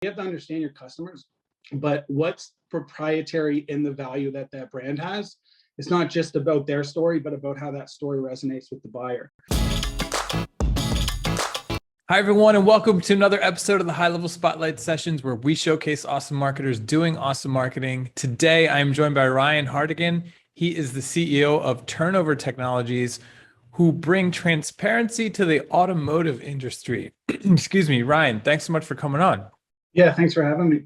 have to understand your customers, but what's proprietary in the value that that brand has. It's not just about their story, but about how that story resonates with the buyer. Hi, everyone, and welcome to another episode of the High Level Spotlight Sessions, where we showcase awesome marketers doing awesome marketing. Today, I am joined by Ryan Hartigan. He is the CEO of Turnover Technologies, who bring transparency to the automotive industry. Excuse me, Ryan, thanks so much for coming on. Yeah, thanks for having me.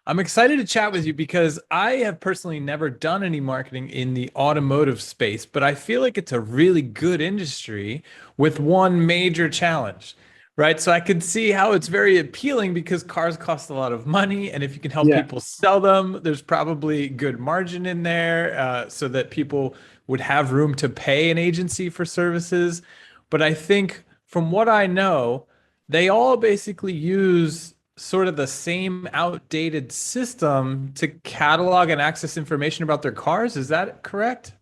I'm excited to chat with you because I have personally never done any marketing in the automotive space, but I feel like it's a really good industry with one major challenge, right? So I could see how it's very appealing because cars cost a lot of money. And if you can help people sell them, there's probably good margin in there so that people would have room to pay an agency for services. But I think from what I know, they all basically use sort of the same outdated system to catalog and access information about their cars. Is that correct?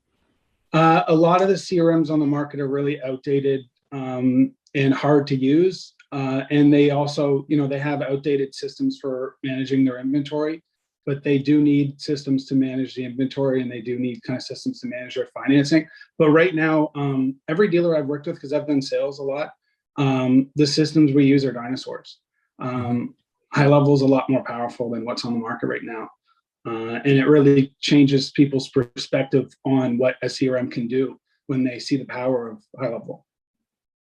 A lot of the CRMs on the market are really outdated and hard to use. And they also, they have outdated systems for managing their inventory, but they do need systems to manage the inventory, and they do need kind of systems to manage their financing. But right now, every dealer I've worked with, because I've done sales a lot, the systems we use are dinosaurs. HighLevel is a lot more powerful than what's on the market right now. And it really changes people's perspective on what a CRM can do when they see the power of HighLevel.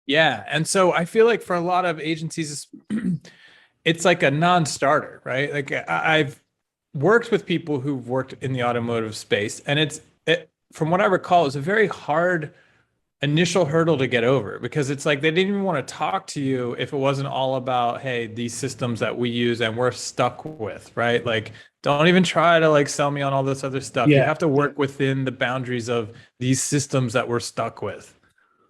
Yeah. And so I feel like for a lot of agencies, it's like a non-starter, right? Like I've worked with people who've worked in the automotive space, and from what I recall, it's a very hard initial hurdle to get over, because it's like they didn't even want to talk to you if it wasn't all about, hey, these systems that we use and we're stuck with, right? Like, don't even try to like sell me on all this other stuff. You have to work within the boundaries of these systems that we're stuck with.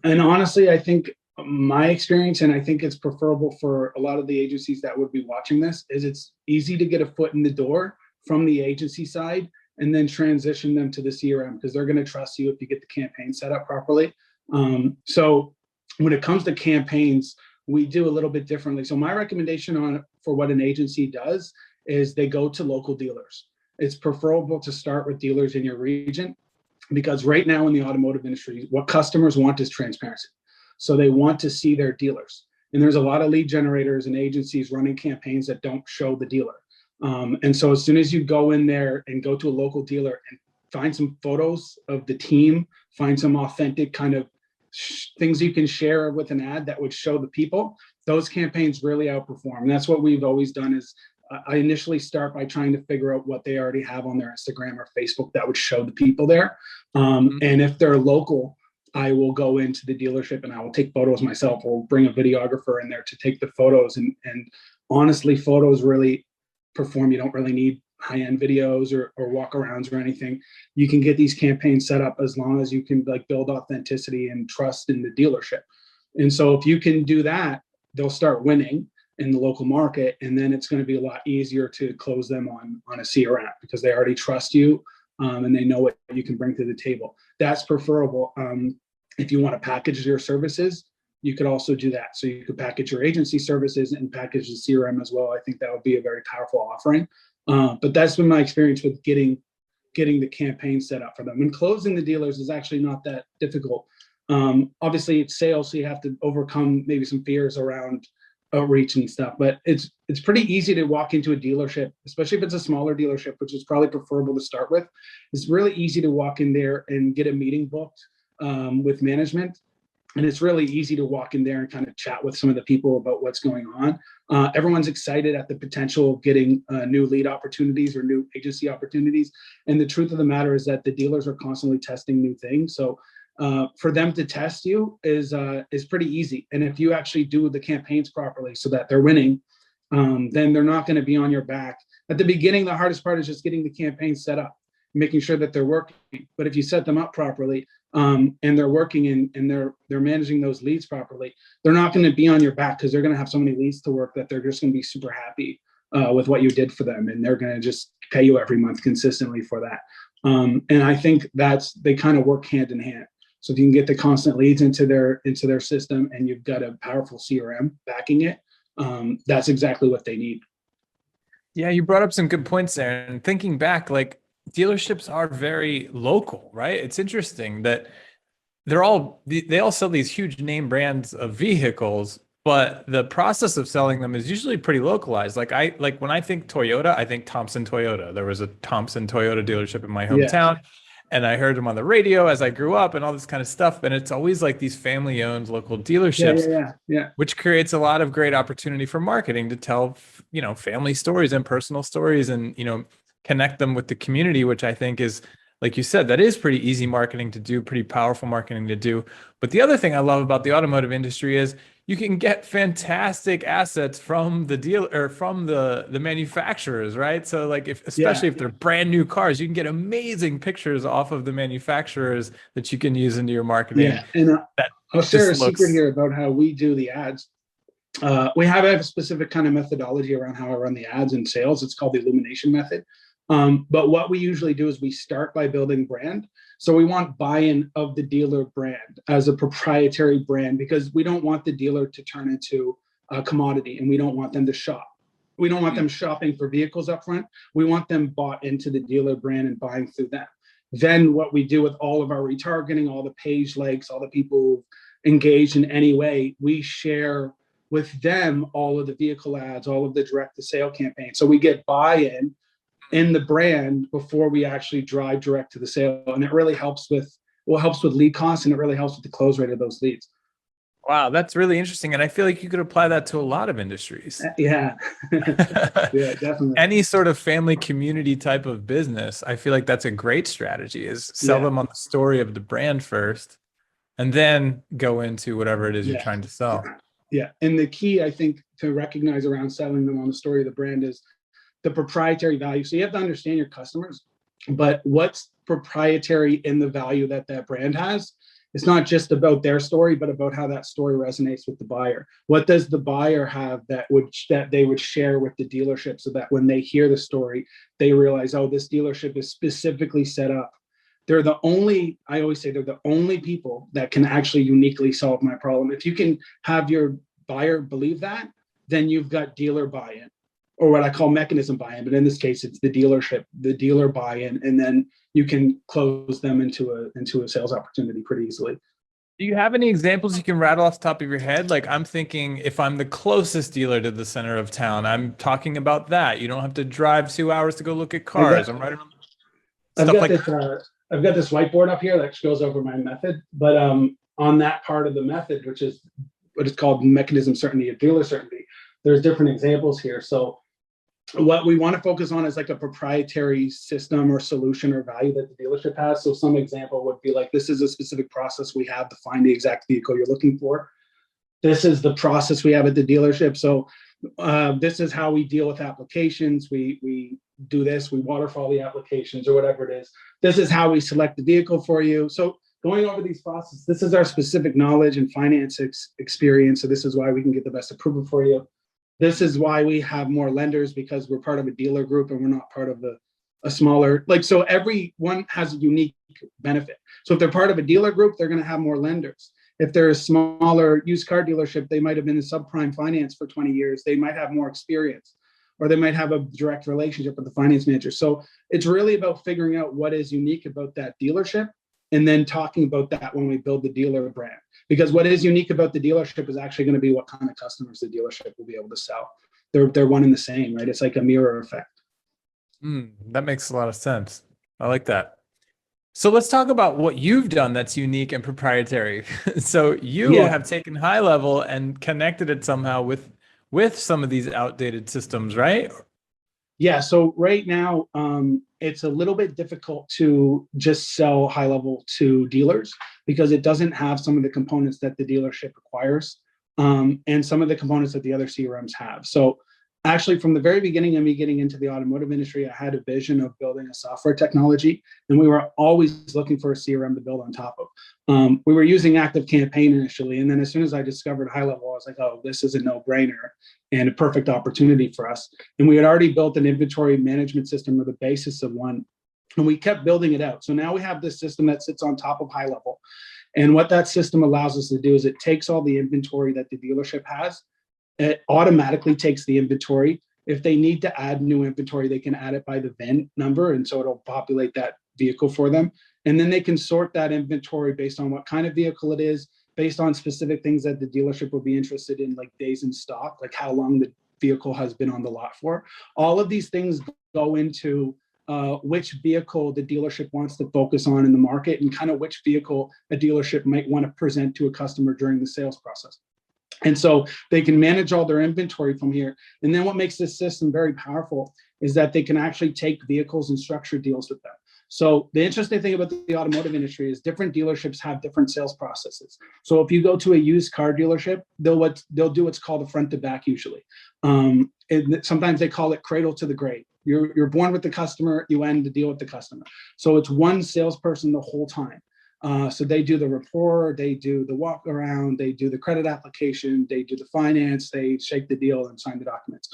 And honestly, I think my experience, and I think it's preferable for a lot of the agencies that would be watching this, is it's easy to get a foot in the door from the agency side and then transition them to the CRM, because they're going to trust you if you get the campaign set up properly. So when it comes to campaigns, we do a little bit differently. So my recommendation for what an agency does is they go to local dealers. It's preferable to start with dealers in your region, because right now in the automotive industry, what customers want is transparency. So they want to see their dealers. And there's a lot of lead generators and agencies running campaigns that don't show the dealer. And so as soon as you go in there and go to a local dealer and find some photos of the team, find some authentic kind of things you can share with an ad that would show the people, those campaigns really outperform. And that's what we've always done. Is I initially start by trying to figure out what they already have on their Instagram or Facebook that would show the people there. And if they're local, I will go into the dealership and I will take photos myself, or bring a videographer in there to take the photos. And honestly, photos really perform. You don't really need high-end videos or walk-arounds or anything. You can get these campaigns set up as long as you can like build authenticity and trust in the dealership. And so if you can do that, they'll start winning in the local market, and then it's going to be a lot easier to close them on a CRM, because they already trust you and they know what you can bring to the table. That's preferable. If you want to package your services, you could also do that. So you could package your agency services and package the CRM as well. I think that would be a very powerful offering. But that's been my experience with getting the campaign set up for them. And closing the dealers is actually not that difficult. Obviously, it's sales, so you have to overcome maybe some fears around outreach and stuff. But it's pretty easy to walk into a dealership, especially if it's a smaller dealership, which is probably preferable to start with. It's really easy to walk in there and get a meeting booked with management. And it's really easy to walk in there and kind of chat with some of the people about what's going on. Everyone's excited at the potential of getting new lead opportunities or new agency opportunities. And the truth of the matter is that the dealers are constantly testing new things. So for them to test you is pretty easy. And if you actually do the campaigns properly so that they're winning, then they're not going to be on your back. At the beginning, the hardest part is just getting the campaign set up, making sure that they're working. But if you set them up properly, and they're working and they're managing those leads properly, they're not going to be on your back, because they're going to have so many leads to work that they're just going to be super happy with what you did for them, and they're going to just pay you every month consistently for that. And I think they kind of work hand in hand. So if you can get the constant leads into their system, and you've got a powerful CRM backing it, that's exactly what they need. Yeah, you brought up some good points there. And thinking back, like dealerships are very local, right? It's interesting that they all sell these huge name brands of vehicles, but the process of selling them is usually pretty localized. Like when I think Toyota, I think Thompson Toyota. There was a Thompson Toyota dealership in my Yeah, hometown, and I heard them on the radio as I grew up and all this kind of stuff. And it's always like these family-owned local yeah, dealerships, yeah, yeah, yeah. which creates a lot of great opportunity for marketing to tell, family stories and personal stories and, connect them with the community, which I think is, like you said, that is pretty easy marketing to do, pretty powerful marketing to do. But the other thing I love about the automotive industry is you can get fantastic assets from the deal or from the manufacturers, right? So like Yeah. especially if they're brand new cars, you can get amazing pictures off of the manufacturers that you can use into your marketing Yeah, and that I'll share just a secret looks. here about how we do the ads. We have a specific kind of methodology around how I run the ads and sales. It's called the Illumination Method. But what we usually do is we start by building brand. So we want buy-in of the dealer brand as a proprietary brand because we don't want the dealer to turn into a commodity and we don't want them to shop. We don't want them shopping for vehicles up front. We want them bought into the dealer brand and buying through them. Then what we do with all of our retargeting, all the page likes, all the people engaged in any way, we share with them all of the vehicle ads, all of the direct to sale campaigns. So we get buy-in in the brand before we actually drive direct to the sale. And it really helps with, well, helps with lead costs and it really helps with the close rate of those leads. Wow, that's really interesting. And I feel like you could apply that to a lot of industries. Yeah. Yeah, definitely. Any sort of family community type of business, I feel like that's a great strategy is sell Yeah. them on the story of the brand first and then go into whatever it is you're Yeah. trying to sell. Yeah. And the key, I think, to recognize around selling them on the story of the brand is the proprietary value. So you have to understand your customers, but what's proprietary in the value that that brand has? It's not just about their story, but about how that story resonates with the buyer. What does the buyer have that they would share with the dealership so that when they hear the story, they realize, oh, this dealership is specifically set up. They're the only, I always say they're the only people that can actually uniquely solve my problem. If you can have your buyer believe that, then you've got dealer buy-in or what I call mechanism buy-in, but in this case, it's the dealership, the dealer buy-in, and then you can close them into a sales opportunity pretty easily. Do you have any examples you can rattle off the top of your head? Like I'm thinking if I'm the closest dealer to the center of town, I'm talking about that. You don't have to drive 2 hours to go look at I've cars. got I'm right around I've stuff got like this I've got this whiteboard up here that goes over my method, but on that part of the method, which is what is called mechanism certainty or dealer certainty, there's different examples here. So what we want to focus on is like a proprietary system or solution or value that the dealership has. So some example would be like, this is a specific process we have to find the exact vehicle you're looking for. This is the process we have at the dealership. So this is how we deal with applications. We do this, we waterfall the applications or whatever it is. This is how we select the vehicle for you. So going over these processes, this is our specific knowledge and finance experience. So this is why we can get the best approval for you. This is why we have more lenders because we're part of a dealer group and we're not part of a smaller, like, so everyone has a unique benefit. So if they're part of a dealer group, they're going to have more lenders. If they're a smaller used car dealership, they might have been in subprime finance for 20 years. They might have more experience or they might have a direct relationship with the finance manager. So it's really about figuring out what is unique about that dealership and then talking about that when we build the dealer brand. Because what is unique about the dealership is actually going to be what kind of customers the dealership will be able to sell. They're one and the same, right? It's like a mirror effect. That makes a lot of sense. I like that. So let's talk about what you've done that's unique and proprietary. So you Yeah, have taken HighLevel and connected it somehow with some of these outdated systems, right? yeah. So right now, it's a little bit difficult to just sell HighLevel to dealers because it doesn't have some of the components that the dealership requires, and some of the components that the other CRMs have. So actually, from the very beginning of me getting into the automotive industry, I had a vision of building a software technology, and we were always looking for a CRM to build on top of. We were using Active Campaign initially, and then as soon as I discovered HighLevel, I was like, oh, this is a no-brainer and a perfect opportunity for us. And we had already built an inventory management system or the basis of one, and we kept building it out. So now we have this system that sits on top of HighLevel. And what that system allows us to do is it takes all the inventory that the dealership has, it automatically takes the inventory If they need to add new inventory, they can add it by the VIN number, and so it'll populate that vehicle for them. And then they can sort that inventory based on what kind of vehicle it is, based on specific things that the dealership will be interested in, like days in stock, like how long the vehicle has been on the lot for. All of these things go into which vehicle the dealership wants to focus on in the market, and kind of which vehicle a dealership might want to present to a customer during the sales process. And so they can manage all their inventory from here. And then what makes this system very powerful is that they can actually take vehicles and structure deals with them. So the interesting thing about the automotive industry is different dealerships have different sales processes. So if you go to a used car dealership, they'll do what's called a front to back usually. And sometimes they call it cradle to the grave. You're born with the customer, you end the deal with the customer. So it's one salesperson the whole time. So they do the rapport, they do the walk around, they do the credit application, they do the finance, they shake the deal and sign the documents.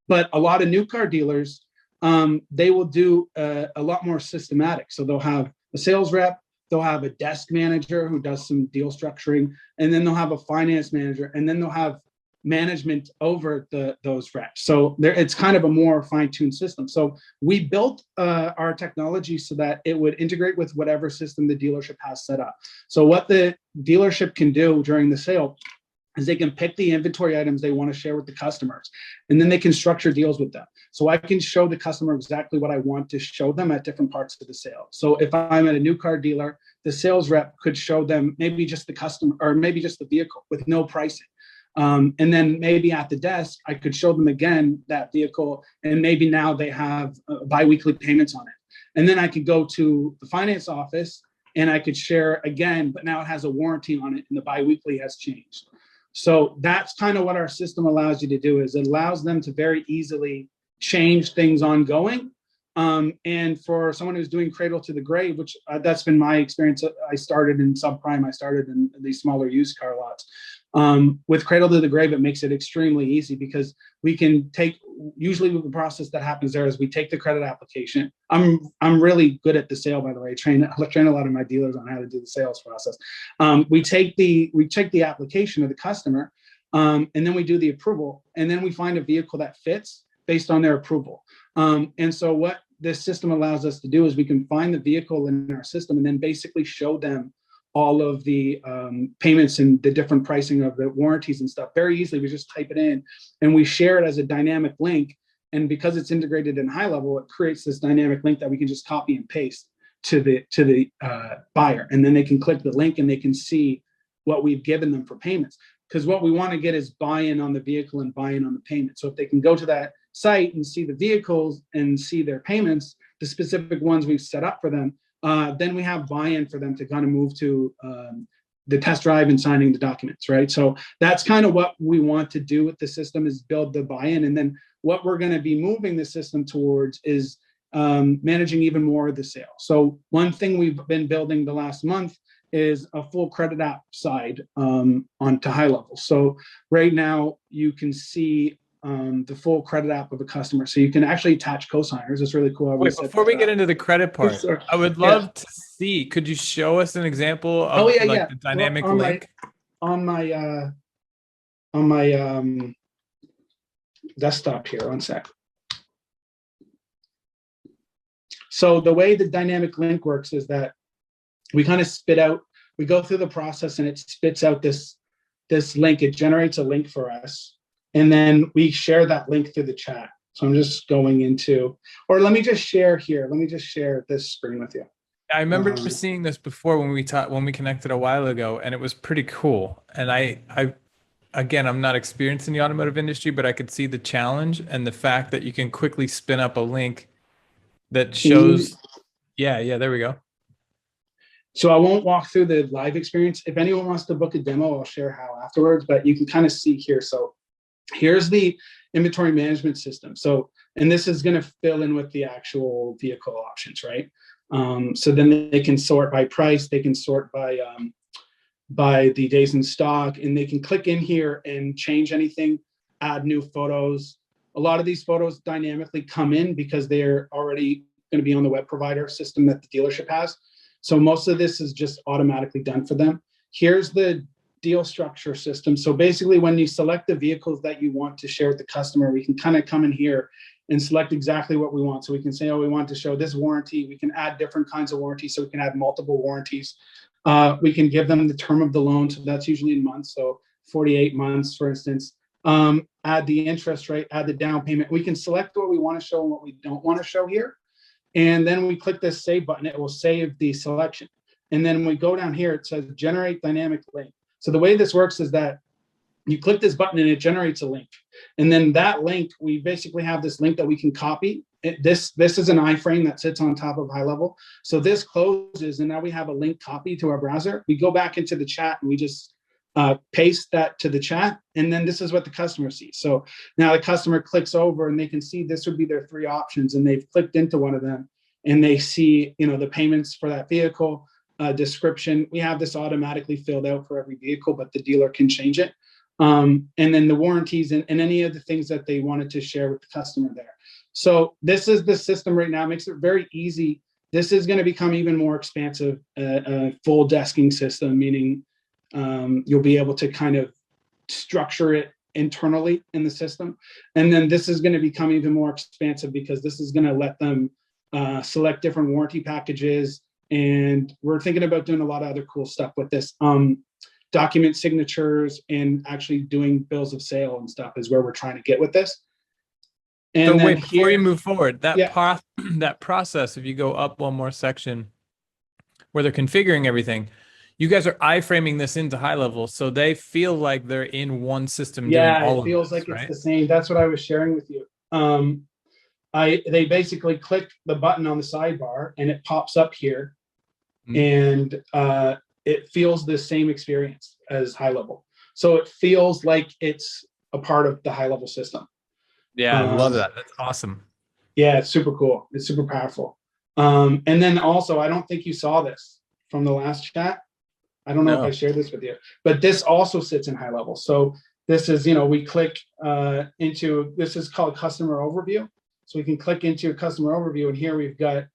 But a lot of new car dealers, they will do a lot more systematic. So they'll have a sales rep, they'll have a desk manager who does some deal structuring, and then they'll have a finance manager, and then they'll have management over those reps. So it's kind of a more fine-tuned system. So we built our technology so that it would integrate with whatever system the dealership has set up. So what the dealership can do during the sale is they can pick the inventory items they want to share with the customers, and then they can structure deals with them. So I can show the customer exactly what I want to show them at different parts of the sale. So if I'm at a new car dealer, the sales rep could show them maybe just the customer, or maybe just the vehicle with no pricing. And then maybe at the desk, I could show them again that vehicle, and maybe now they have biweekly payments on it. And then I could go to the finance office and I could share again, but now it has a warranty on it and the biweekly has changed. So that's kind of what our system allows you to do, is it allows them to very easily change things ongoing. And for someone who's doing cradle to the grave, which that's been my experience. I started in subprime, I started in these smaller used car lots. With cradle to the grave, it makes it extremely easy because we can take, usually the process that happens there is we take the credit application. I'm really good at the sale, by the way. I train a lot of my dealers on how to do the sales process. We take the application of the customer, and then we do the approval, and then we find a vehicle that fits based on their approval. And so what this system allows us to do is we can find the vehicle in our system and then basically show them all of the payments and the different pricing of the warranties and stuff very easily. We just type it in and we share it as a dynamic link. And because it's integrated in HighLevel, it creates this dynamic link that we can just copy and paste to the buyer. And then they can click the link and they can see what we've given them for payments. Because what we want to get is buy-in on the vehicle and buy-in on the payment. So if they can go to that site and see the vehicles and see their payments, the specific ones we've set up for them, then we have buy-in for them to kind of move to the test drive and signing the documents, right? So that's kind of what we want to do with the system, is build the buy-in. And then what we're going to be moving the system towards is managing even more of the sale. So one thing we've been building the last month is a full credit app side onto HighLevel. So right now you can see the full credit app of a customer. So you can actually attach cosigners. It's really cool. Wait, before we get into the credit part, I would love to see, could you show us an example of the dynamic link? On my desktop here, one sec. So the way the dynamic link works is that we kind of spit out, we go through the process and it spits out this link. It generates a link for us. And then we share that link through the chat. So I'm just going into, or let me just share here. Let me just share this screen with you. I remember seeing this before when we connected a while ago, and it was pretty cool. And again, I'm not experienced in the automotive industry, but I could see the challenge and the fact that you can quickly spin up a link that shows, yeah, there we go. So I won't walk through the live experience. If anyone wants to book a demo, I'll share how afterwards, but you can kind of see here. So here's the inventory management system. So, and this is going to fill in with the actual vehicle options, right? So then they can sort by price, they can sort by the days in stock, and they can click in here and change anything, add new photos. A lot of these photos dynamically come in because they're already going to be on the web provider system that the dealership has. So most of this is just automatically done for them. Here's the deal structure system. So basically when you select the vehicles that you want to share with the customer, we can kind of come in here and select exactly what we want. So we can say, oh, we want to show this warranty. We can add different kinds of warranties. So we can add multiple warranties. We can give them the term of the loan. So that's usually in months. So 48 months, for instance. Add the interest rate, add the down payment. We can select what we want to show and what we don't want to show here. And then we click this save button. It will save the selection. And then when we go down here, it says generate dynamic link. So the way this works is that you click this button and it generates a link. And then that link, we basically have this link that we can copy. This is an iframe that sits on top of HighLevel. So this closes and now we have a link copy to our browser. We go back into the chat and we just paste that to the chat. And then this is what the customer sees. So now the customer clicks over and they can see this would be their 3 options. And they've clicked into one of them and they see, the payments for that vehicle, description. We have this automatically filled out for every vehicle, but the dealer can change it. And then the warranties and any of the things that they wanted to share with the customer there. So this is the system right now. It makes it very easy. This is going to become even more expansive, full desking system, meaning you'll be able to kind of structure it internally in the system. And then this is going to become even more expansive because this is going to let them select different warranty packages. And we're thinking about doing a lot of other cool stuff with this. Document signatures and actually doing bills of sale and stuff is where we're trying to get with this. And so wait, before you move forward, that yeah. that process, if you go up one more section where they're configuring everything, you guys are iframing this into HighLevel, so they feel like they're in one system. Yeah, doing all it feels of this, like right? it's the same. That's what I was sharing with you. They basically click the button on the sidebar and it pops up here, and it feels the same experience as HighLevel. So it feels like it's a part of the HighLevel system. Yeah, I love that. That's awesome. Yeah, it's super cool. It's super powerful. And then also, I don't think you saw this from the last chat. I don't know if I shared this with you, but this also sits in HighLevel. So this is, we click into, this is called customer overview. So we can click into a customer overview, and here we've got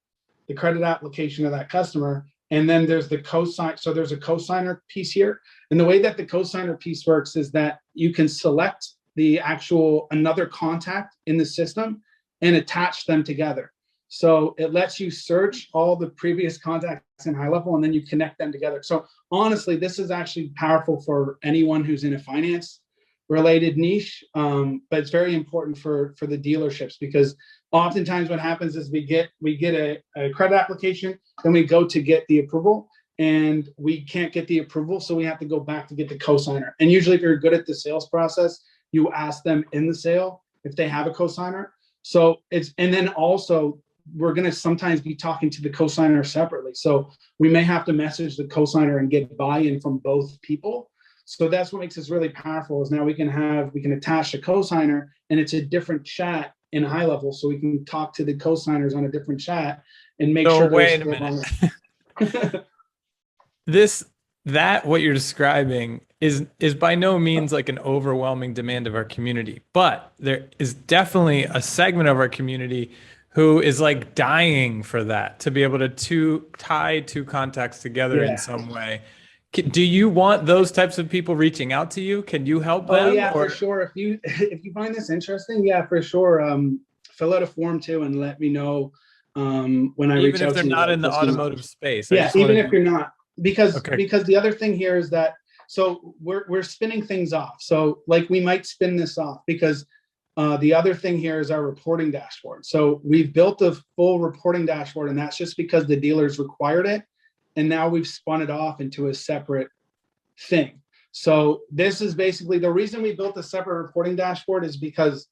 the credit application of that customer. And then there's the cosign. So there's a cosigner piece here. And the way that the cosigner piece works is that you can select the actual another contact in the system and attach them together. So it lets you search all the previous contacts in HighLevel and then you connect them together. So honestly, this is actually powerful for anyone who's in a finance related niche, but it's very important for the dealerships, because oftentimes what happens is we get a credit application, then we go to get the approval and we can't get the approval. So we have to go back to get the cosigner. And usually if you're good at the sales process, you ask them in the sale if they have a cosigner. So and then also we're going to sometimes be talking to the cosigner separately. So we may have to message the cosigner and get buy-in from both people. So that's what makes this really powerful, is now we can attach a cosigner and it's a different chat in HighLevel. So we can talk to the cosigners on a different chat and make sure. Wait a minute. What you're describing is by no means like an overwhelming demand of our community, but there is definitely a segment of our community who is like dying for that, to be able to tie 2 contacts together in some way. Do you want those types of people reaching out to you? Can you help them? Oh yeah, for sure. If you find this interesting, yeah, for sure. Fill out a form too and let me know when I reach out to you. Even if they're not in the automotive space. Yeah, even if you're not. Because the other thing here is that, so we're spinning things off. So like we might spin this off because the other thing here is our reporting dashboard. So we've built a full reporting dashboard, and that's just because the dealers required it. And now we've spun it off into a separate thing. So this is basically the reason we built a separate reporting dashboard, is because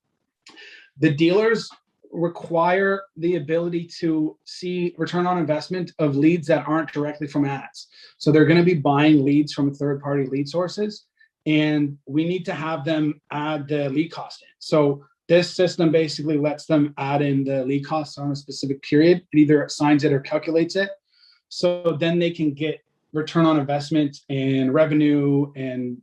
the dealers require the ability to see return on investment of leads that aren't directly from ads. So they're going to be buying leads from third-party lead sources, and we need to have them add the lead cost in. So this system basically lets them add in the lead costs on a specific period. It either assigns it or calculates it. So then they can get return on investment and revenue and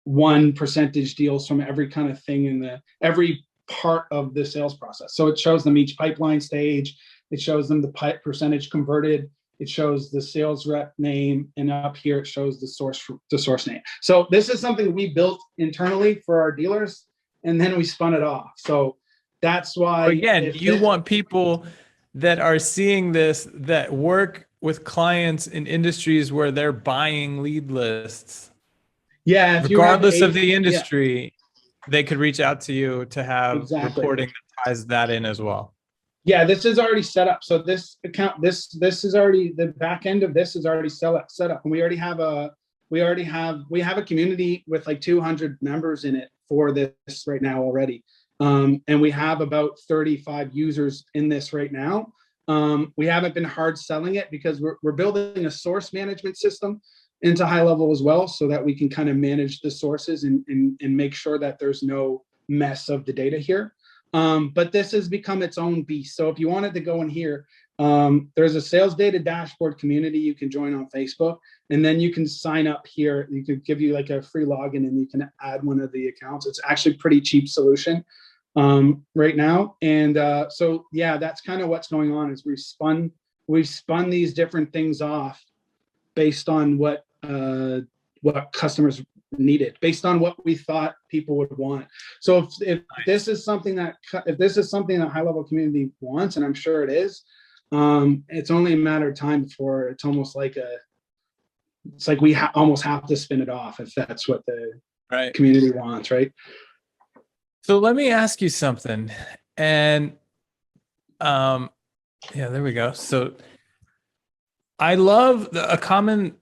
1% deals from every kind of thing in every part of the sales process. So it shows them each pipeline stage. It shows them the percentage converted. it shows the sales rep name, and up here it shows the source name. So this is something we built internally for our dealers, and then we spun it off. So that's why. Again, you want people that are seeing this, that work with clients in industries where they're buying lead lists. Yeah, regardless of the industry, they could reach out to you to have reporting that ties that in as well. Yeah, this is already set up. So this account, this is already, the back end of this is already set up, and we already have a community with like 200 members in it for this right now already. And we have about 35 users in this right now. We haven't been hard selling it because we're building a source management system into HighLevel as well, so that we can kind of manage the sources and make sure that there's no mess of the data here. But this has become its own beast. So if you wanted to go in here, there's a sales data dashboard community you can join on Facebook, and then you can sign up here. You could give you like a free login, and you can add one of the accounts. It's actually a pretty cheap solution right now. And so yeah, that's kind of what's going on, is we've spun these different things off based on what customers needed, based on what we thought people would want. So if this is something that HighLevel community wants, and I'm sure it is, it's only a matter of time before it's almost like we almost have to spin it off if that's what the community wants, right? So let me ask you something, and yeah, there we go. So I love a common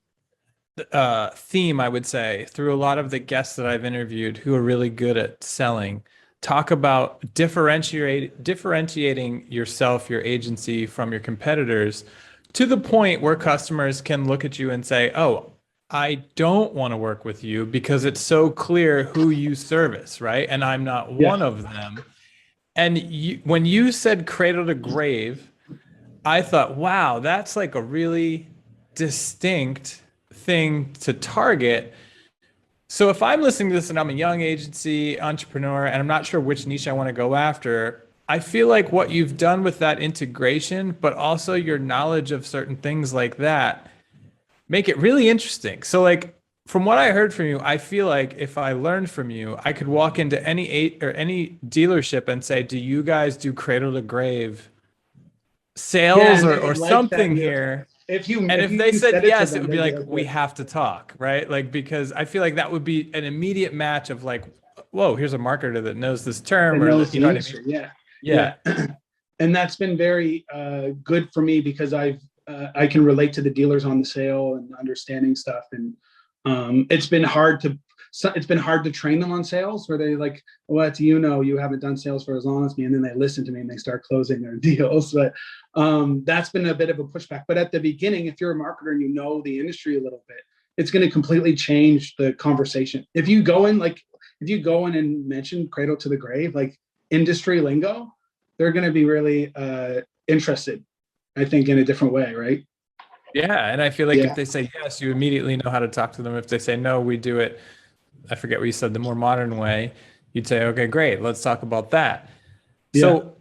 theme, I would say, through a lot of the guests that I've interviewed who are really good at selling, talk about differentiating yourself, your agency, from your competitors, to the point where customers can look at you and say, oh, I don't want to work with you because it's so clear who you service, right? And I'm not one of them. And when you said Cradle to Grave, I thought, wow, that's like a really distinct thing to target. So if I'm listening to this and I'm a young agency entrepreneur and I'm not sure which niche I want to go after, I feel like what you've done with that integration, but also your knowledge of certain things like that, make it really interesting. So like, from what I heard from you, I feel like if I learned from you, I could walk into any dealership and say, do you guys do Cradle to Grave sales or like something here? If they said yes, it would be like, we have to talk, right? Like, because I feel like that would be an immediate match of like, whoa, here's a marketer that knows this term, or you know what I mean? Yeah. And that's been very good for me, because I can relate to the dealers on the sale and understanding stuff. And it's been hard to train them on sales, where they like, what do you know? You haven't done sales for as long as me. And then they listen to me and they start closing their deals. But that's been a bit of a pushback. But at the beginning, if you're a marketer and you know the industry a little bit, it's going to completely change the conversation. If you go in and mention Cradle to the Grave, like industry lingo, they're going to be really interested, I think, in a different way, right? Yeah, and I feel like if they say yes, you immediately know how to talk to them. If they say no, we do it, I forget what you said, the more modern way, you'd say, okay, great, let's talk about that. So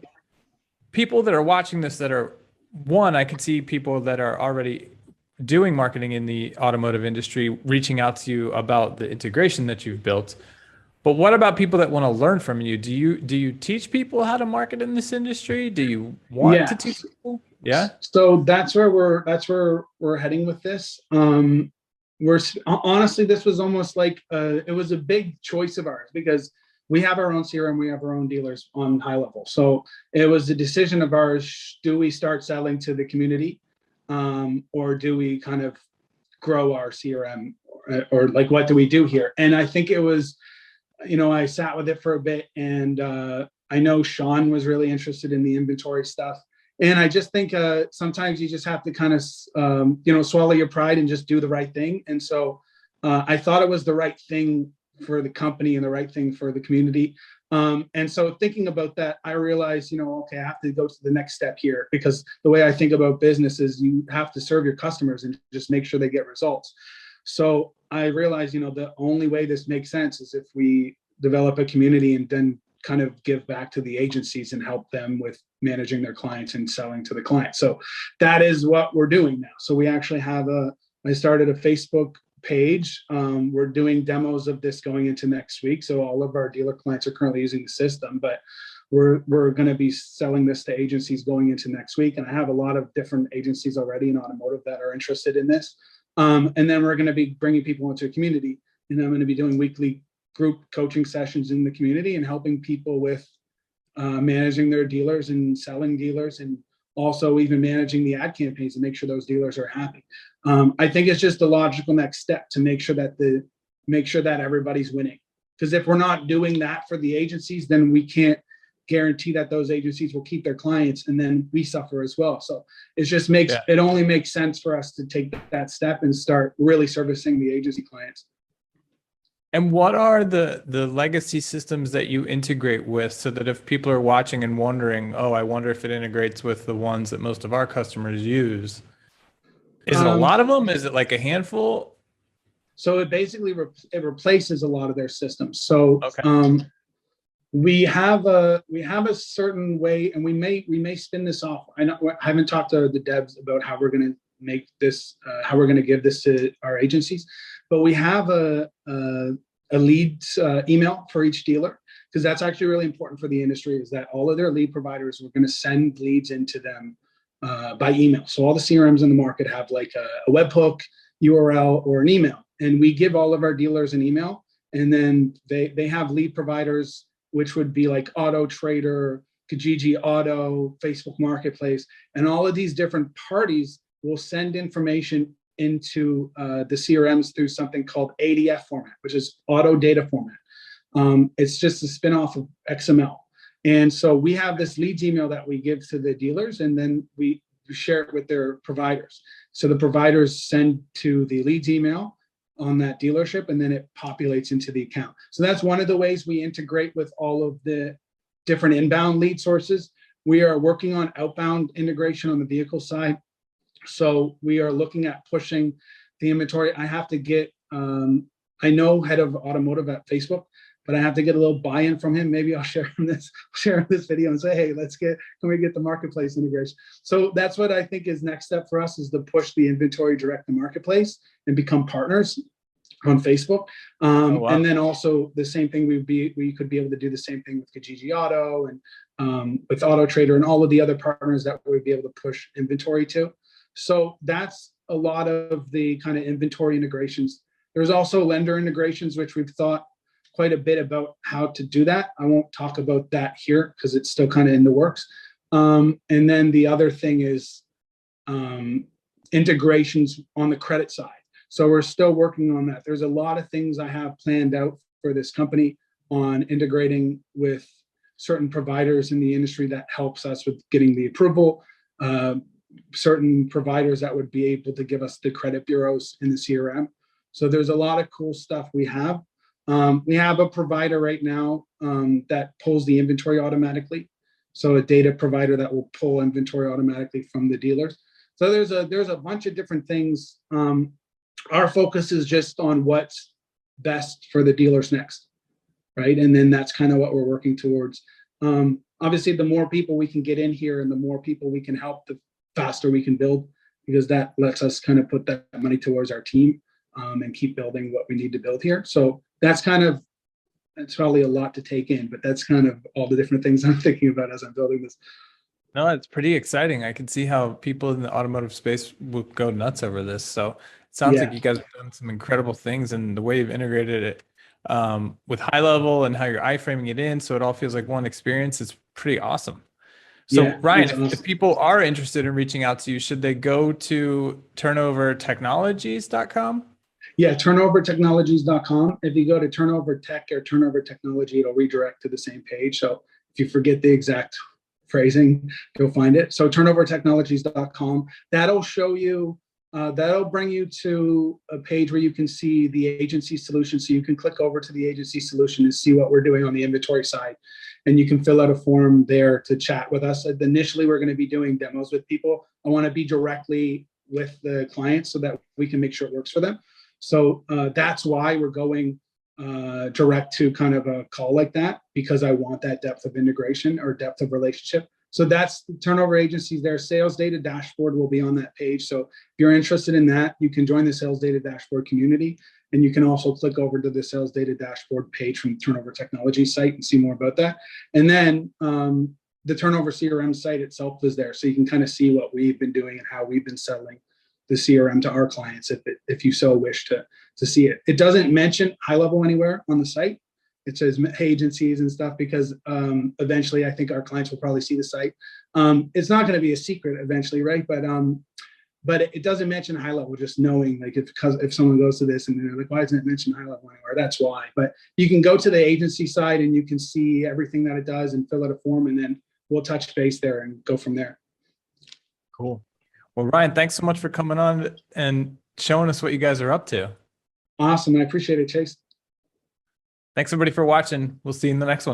people that are watching this that are, one, I could see people that are already doing marketing in the automotive industry reaching out to you about the integration that you've built. But what about people that want to learn from you? Do you teach people how to market in this industry? Do you want to teach people? Yeah. So that's where we're heading with this. Honestly, this was almost like it was a big choice of ours, because we have our own CRM, we have our own dealers on HighLevel. So it was a decision of ours: do we start selling to the community, or do we kind of grow our CRM, or like, what do we do here? And I think it was, I sat with it for a bit, and I know Sean was really interested in the inventory stuff. And I just think sometimes you just have to kind of, swallow your pride and just do the right thing. And so I thought it was the right thing for the company and the right thing for the community. And so thinking about that, I realized, okay, I have to go to the next step here, because the way I think about business is you have to serve your customers and just make sure they get results. So I realized, the only way this makes sense is if we develop a community and then kind of give back to the agencies and help them with managing their clients and selling to the client. So that is what we're doing now. So we actually have I started a Facebook page. We're doing demos of this going into next week. So all of our dealer clients are currently using the system, but we're going to be selling this to agencies going into next week. And I have a lot of different agencies already in automotive that are interested in this. And then we're going to be bringing people into a community, and I'm going to be doing weekly group coaching sessions in the community and helping people with managing their dealers and selling dealers, and also even managing the ad campaigns and make sure those dealers are happy. I think it's just the logical next step to make sure that everybody's winning. Because if we're not doing that for the agencies, then we can't guarantee that those agencies will keep their clients, and then we suffer as well. So it just it only makes sense for us to take that step and start really servicing the agency clients. And what are the legacy systems that you integrate with, so that if people are watching and wondering, oh, I wonder if it integrates with the ones that most of our customers use? Is it a lot of them? Is it like a handful? So it basically it replaces a lot of their systems. So okay. We have a certain way, and we may spin this off. I haven't talked to the devs about how we're going to make this, how we're going to give this to our agencies, but we have a leads email for each dealer, because that's actually really important for the industry, is that all of their lead providers, we're going to send leads into them by email. So all the CRMs in the market have like a webhook, URL, or an email, and we give all of our dealers an email, and then they have lead providers, which would be like Auto Trader, Kijiji Auto, Facebook Marketplace, and all of these different parties will send information into the CRMs through something called ADF format, which is auto data format. It's just a spinoff of XML. And so we have this leads email that we give to the dealers, and then we share it with their providers. So the providers send to the leads email on that dealership, and then it populates into the account. So that's one of the ways we integrate with all of the different inbound lead sources. We are working on outbound integration on the vehicle side. So we are looking at pushing the inventory. I have to get, I know head of automotive at Facebook, but I have to get a little buy-in from him. Maybe I'll share this video and say, hey, can we get the marketplace integration? So that's what I think is next step for us, is to push the inventory direct to marketplace and become partners on Facebook. Wow. And then also the same thing, we could be able to do the same thing with Kijiji Auto and with Auto Trader and all of the other partners that we'd be able to push inventory to. So that's a lot of the kind of inventory integrations. There's also lender integrations, which we've thought quite a bit about how to do that. I won't talk about that here because it's still kind of in the works. And then the other thing is integrations on the credit side. So we're still working on that. There's a lot of things I have planned out for this company on integrating with certain providers in the industry that helps us with getting the approval, certain providers that would be able to give us the credit bureaus in the CRM. So there's a lot of cool stuff we have. We have a provider right now that pulls the inventory automatically. So a data provider that will pull inventory automatically from the dealers. So there's a bunch of different things. Our focus is just on what's best for the dealers next, right? And then that's kind of what we're working towards. Obviously, the more people we can get in here and the more people we can help, the faster we can build, because that lets us kind of put that money towards our team and keep building what we need to build here. So that's probably a lot to take in, but that's kind of all the different things I'm thinking about as I'm building this. No, it's pretty exciting. I can see how people in the automotive space will go nuts over this. So it sounds like you guys have done some incredible things, and the way you've integrated it with HighLevel and how you're iframing it in, so it all feels like one experience. It's pretty awesome. So Ryan, if people are interested in reaching out to you, should they go to turnovertechnologies.com? Yeah, turnovertechnologies.com. If you go to turnover tech or turnover technology, it'll redirect to the same page. So if you forget the exact phrasing, you'll find it. So turnovertechnologies.com. That'll show you, that'll bring you to a page where you can see the agency solution. So you can click over to the agency solution and see what we're doing on the inventory side. And you can fill out a form there to chat with us. Initially, we're going to be doing demos with people. I want to be directly with the client so that we can make sure it works for them. So that's why we're going direct to kind of a call like that, because I want that depth of integration or depth of relationship. So that's the turnover agencies there. Sales data dashboard will be on that page. So if you're interested in that, you can join the sales data dashboard community, and you can also click over to the sales data dashboard page from the Turnover Technology site and see more about that. And then the Turnover CRM site itself is there, so you can kind of see what we've been doing and how we've been selling the CRM to our clients if you so wish to see it. It doesn't mention HighLevel anywhere on the site. It says agencies and stuff because eventually I think our clients will probably see the site. It's not going to be a secret eventually, right? But it doesn't mention HighLevel. Just knowing, like, if someone goes to this and they're like, why doesn't it mention HighLevel anywhere? That's why. But you can go to the agency side and you can see everything that it does and fill out a form, and then we'll touch base there and go from there. Cool. Well, Ryan, thanks so much for coming on and showing us what you guys are up to. Awesome. I appreciate it, Chase. Thanks everybody for watching. We'll see you in the next one.